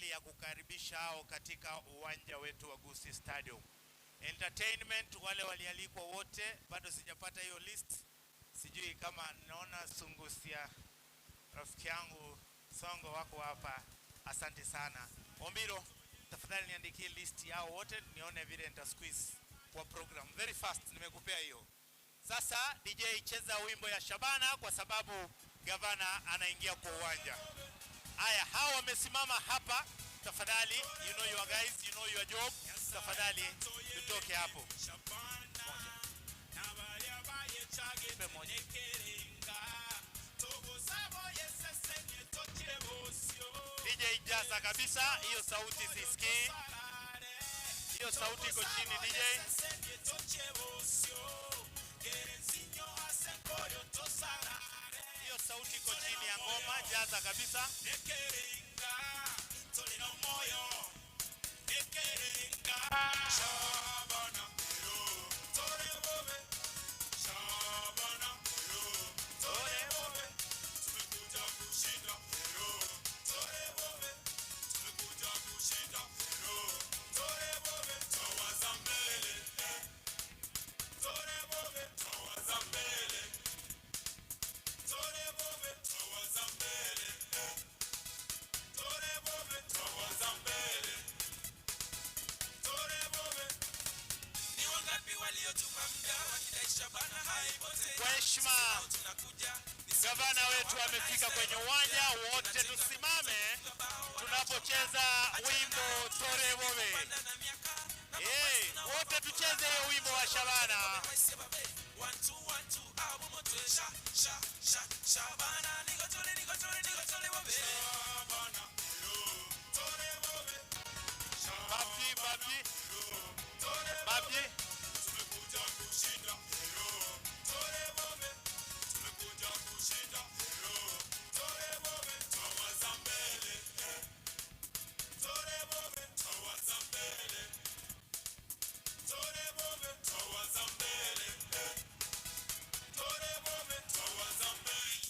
ajili ya kukaribisha hao katika uwanja wetu wa Gusii Stadium. Entertainment wale walialikwa wote, bado sijapata hiyo list. Sijui kama naona Sungusia rafiki yangu Songo wako hapa. Asante sana. Ombiro, tafadhali niandikie list yao wote nione vile nita squeeze kwa program. Very fast nimekupea hiyo. Sasa DJ cheza wimbo ya Shabana kwa sababu gavana anaingia kwa uwanja. Haya, hao wamesimama hapa. Tafadhali, you know your guys, you know your job. Tafadhali tutoke hapo. DJ jaza kabisa, hiyo sauti sisikii. Hiyo sauti iko chini DJ. Hiyo sauti iko chini ya ngoma, jaza kabisa. Kwa heshima, gavana wetu amefika kwenye uwanja. Wote tusimame tunapocheza wimbo Tore Bobe. Wote tucheze hiyo wimbo wa Shabana. Shabana,